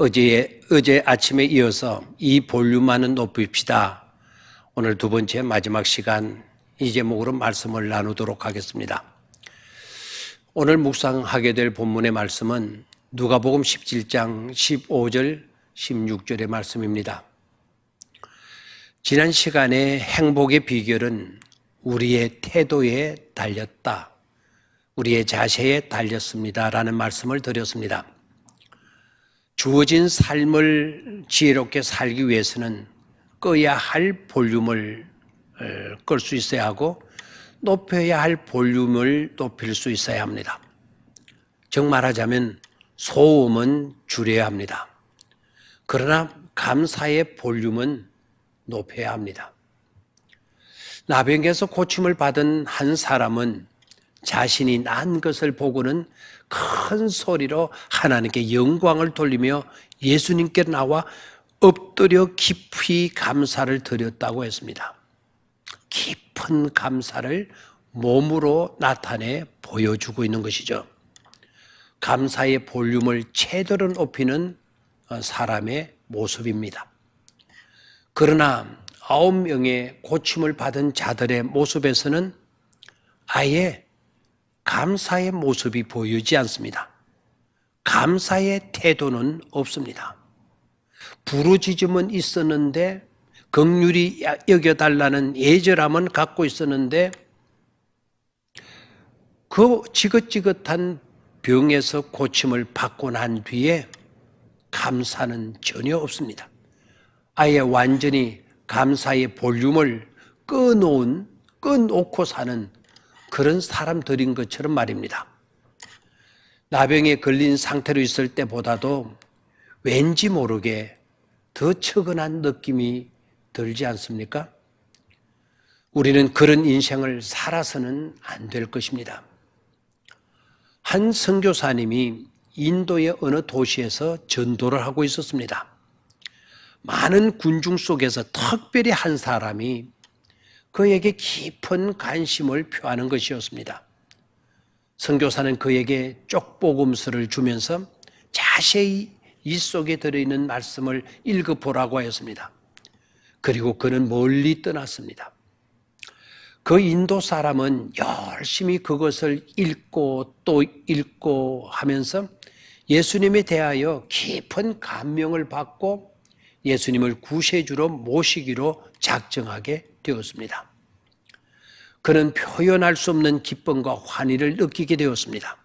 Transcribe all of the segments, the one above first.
어제 아침에 이어서 이 볼륨만은 높입시다. 오늘 두 번째 마지막 시간 이 제목으로 말씀을 나누도록 하겠습니다. 오늘 묵상하게 될 본문의 말씀은 누가복음 17장 15절 16절의 말씀입니다. 지난 시간에 행복의 비결은 우리의 태도에 달렸다. 우리의 자세에 달렸습니다. 라는 말씀을 드렸습니다. 주어진 삶을 지혜롭게 살기 위해서는 꺼야 할 볼륨을 끌 수 있어야 하고 높여야 할 볼륨을 높일 수 있어야 합니다. 정말하자면 소음은 줄여야 합니다. 그러나 감사의 볼륨은 높여야 합니다. 나병에서 고침을 받은 한 사람은 자신이 난 것을 보고는 큰 소리로 하나님께 영광을 돌리며 예수님께 나와 엎드려 깊이 감사를 드렸다고 했습니다. 깊은 감사를 몸으로 나타내 보여주고 있는 것이죠. 감사의 볼륨을 제대로 높이는 사람의 모습입니다. 그러나 9명의 고침을 받은 자들의 모습에서는 아예 감사의 모습이 보이지 않습니다. 감사의 태도는 없습니다. 부르짖음은 있었는데 긍휼히 여겨달라는 애절함은 갖고 있었는데 그 지긋지긋한 병에서 고침을 받고 난 뒤에 감사는 전혀 없습니다. 아예 완전히 감사의 볼륨을 꺼놓고 사는 그런 사람들인 것처럼 말입니다. 나병에 걸린 상태로 있을 때보다도 왠지 모르게 더 처근한 느낌이 들지 않습니까? 우리는 그런 인생을 살아서는 안 될 것입니다. 한 선교사님이 인도의 어느 도시에서 전도를 하고 있었습니다. 많은 군중 속에서 특별히 한 사람이 그에게 깊은 관심을 표하는 것이었습니다. 선교사는 그에게 쪽복음서를 주면서 자세히 이 속에 들어있는 말씀을 읽어보라고 하였습니다. 그리고 그는 멀리 떠났습니다. 그 인도 사람은 열심히 그것을 읽고 또 읽고 하면서 예수님에 대하여 깊은 감명을 받고 예수님을 구세주로 모시기로 작정하게 되었습니다. 그는 표현할 수 없는 기쁨과 환희를 느끼게 되었습니다.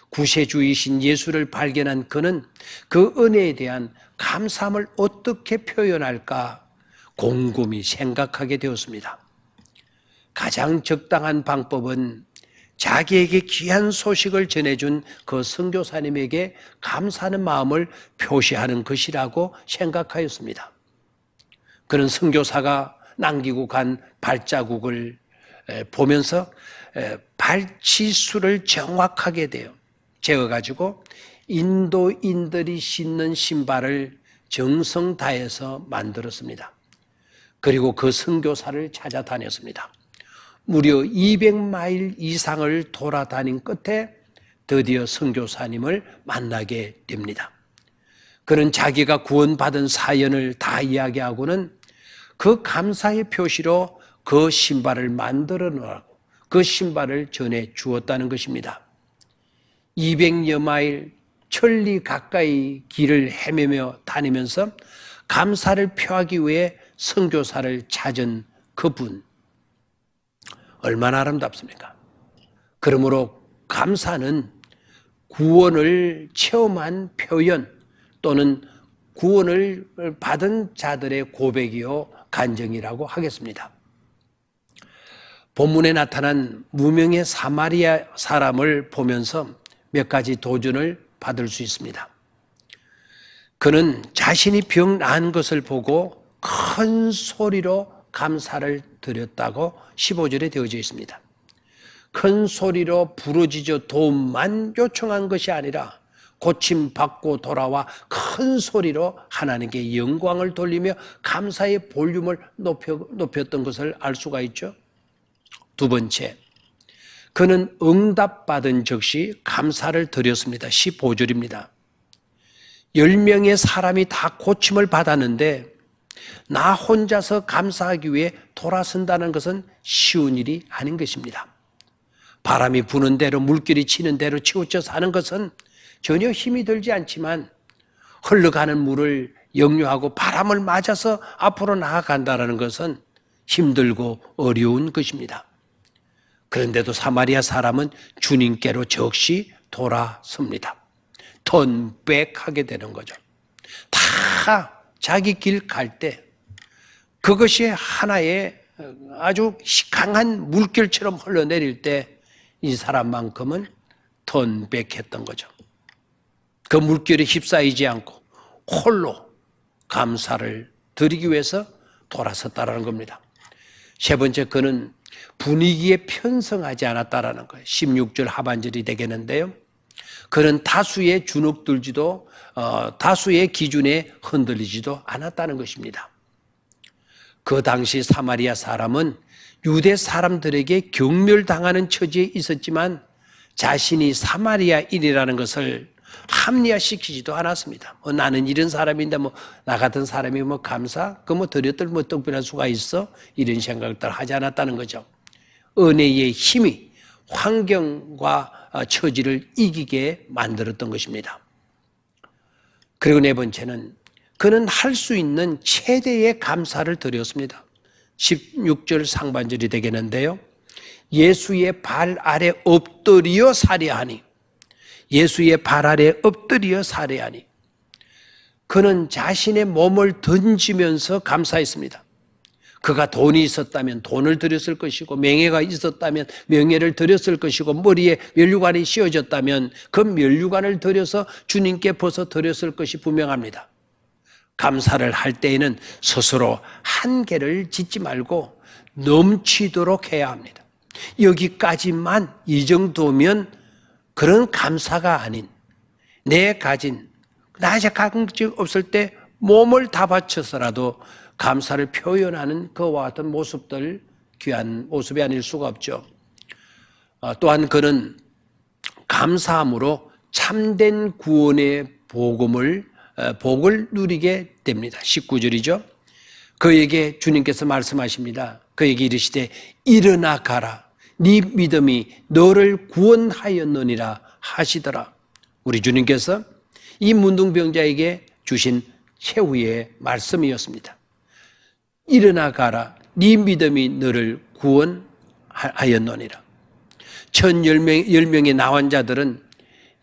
구세주이신 예수를 발견한 그는 그 은혜에 대한 감사함을 어떻게 표현할까 곰곰이 생각하게 되었습니다. 가장 적당한 방법은 자기에게 귀한 소식을 전해준 그 선교사님에게 감사하는 마음을 표시하는 것이라고 생각하였습니다. 그는 선교사가 남기고 간 발자국을 보면서 발치수를 정확하게 재어가지고 인도인들이 신는 신발을 정성 다해서 만들었습니다. 그리고 그 선교사를 찾아다녔습니다. 무려 200마일 이상을 돌아다닌 끝에 드디어 선교사님을 만나게 됩니다. 그는 자기가 구원받은 사연을 다 이야기하고는 그 감사의 표시로 그 신발을 만들어 놓으라고 그 신발을 전해 주었다는 것입니다. 200여 마일 천리 가까이 길을 헤매며 다니면서 감사를 표하기 위해 선교사를 찾은 그분, 얼마나 아름답습니까? 그러므로 감사는 구원을 체험한 표현 또는 구원을 받은 자들의 고백이요 간증이라고 하겠습니다. 본문에 나타난 무명의 사마리아 사람을 보면서 몇 가지 도전을 받을 수 있습니다. 그는 자신이 병 나은 것을 보고 큰 소리로 감사를 드렸다고 15절에 되어져 있습니다. 큰 소리로 부르짖어 도움만 요청한 것이 아니라 고침받고 돌아와 큰 소리로 하나님께 영광을 돌리며 감사의 볼륨을 높였던 것을 알 수가 있죠. 두 번째, 그는 응답받은 즉시 감사를 드렸습니다. 15절입니다. 10명의 사람이 다 고침을 받았는데 나 혼자서 감사하기 위해 돌아선다는 것은 쉬운 일이 아닌 것입니다. 바람이 부는 대로 물결이 치는 대로 치우쳐 사는 것은 전혀 힘이 들지 않지만 흘러가는 물을 역류하고 바람을 맞아서 앞으로 나아간다는 것은 힘들고 어려운 것입니다. 그런데도 사마리아 사람은 주님께로 즉시 돌아섭니다. 턴백하게 되는 거죠. 다 자기 길 갈 때 그것이 하나의 아주 강한 물결처럼 흘러내릴 때 이 사람만큼은 턴백했던 거죠. 그 물결에 휩싸이지 않고 홀로 감사를 드리기 위해서 돌아섰다라는 겁니다. 세 번째, 그는 분위기에 편성하지 않았다라는 거예요. 16절 하반절이 되겠는데요. 그는 다수의 주눅들지도 다수의 기준에 흔들리지도 않았다는 것입니다. 그 당시 사마리아 사람은 유대 사람들에게 경멸당하는 처지에 있었지만 자신이 사마리아인이라는 것을 합리화시키지도 않았습니다. 나는 이런 사람인데 나 같은 사람이 감사? 드렸들 떡비날 수가 있어? 이런 생각들 하지 않았다는 거죠. 은혜의 힘이 환경과 처지를 이기게 만들었던 것입니다. 그리고 네 번째는 그는 할 수 있는 최대의 감사를 드렸습니다. 16절 상반절이 되겠는데요. 예수의 발 아래 엎드려 살해하니, 예수의 발 아래 엎드려 살해하니, 그는 자신의 몸을 던지면서 감사했습니다. 그가 돈이 있었다면 돈을 드렸을 것이고, 명예가 있었다면 명예를 드렸을 것이고, 머리에 면류관이 씌워졌다면 그 면류관을 드려서 주님께 벗어 드렸을 것이 분명합니다. 감사를 할 때에는 스스로 한계를 짓지 말고 넘치도록 해야 합니다. 여기까지만, 이 정도면 그런 감사가 아닌, 내 가진, 나 이제 가끔씩 없을 때 몸을 다 바쳐서라도 감사를 표현하는 그와 같은 모습들, 귀한 모습이 아닐 수가 없죠. 또한 그는 감사함으로 참된 구원의 복을 누리게 됩니다. 19절이죠. 그에게 주님께서 말씀하십니다. 그에게 이르시되 일어나 가라. 네 믿음이 너를 구원하였느니라 하시더라. 우리 주님께서 이 문둥병자에게 주신 최후의 말씀이었습니다. 일어나 가라. 네 믿음이 너를 구원하였느니라. 10명의 나환자들은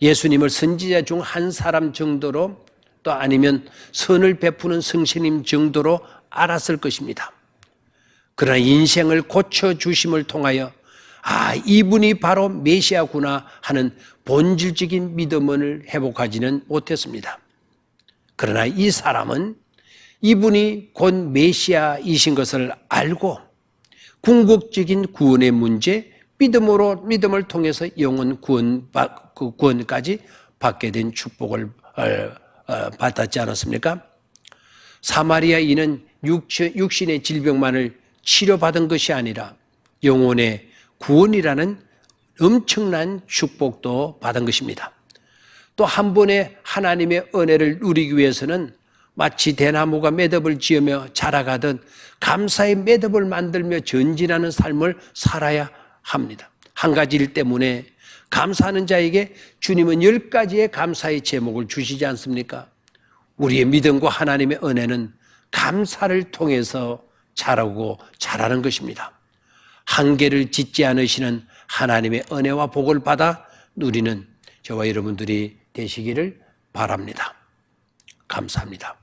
예수님을 선지자 중 한 사람 정도로, 또 아니면 선을 베푸는 성신님 정도로 알았을 것입니다. 그러나 인생을 고쳐주심을 통하여 이분이 바로 메시아구나 하는 본질적인 믿음을 회복하지는 못했습니다. 그러나 이 사람은 이분이 곧 메시아이신 것을 알고 궁극적인 구원의 문제, 믿음을 통해서 영혼 구원까지 받게 된 축복을 받았지 않았습니까? 사마리아인은 육신의 질병만을 치료받은 것이 아니라 영혼의 구원이라는 엄청난 축복도 받은 것입니다. 또 한 번의 하나님의 은혜를 누리기 위해서는 마치 대나무가 매듭을 지으며 자라가듯 감사의 매듭을 만들며 전진하는 삶을 살아야 합니다. 한 가지 일 때문에 감사하는 자에게 주님은 10가지의 감사의 제목을 주시지 않습니까? 우리의 믿음과 하나님의 은혜는 감사를 통해서 자라고 자라는 것입니다. 한계를 짓지 않으시는 하나님의 은혜와 복을 받아 누리는 저와 여러분들이 되시기를 바랍니다. 감사합니다.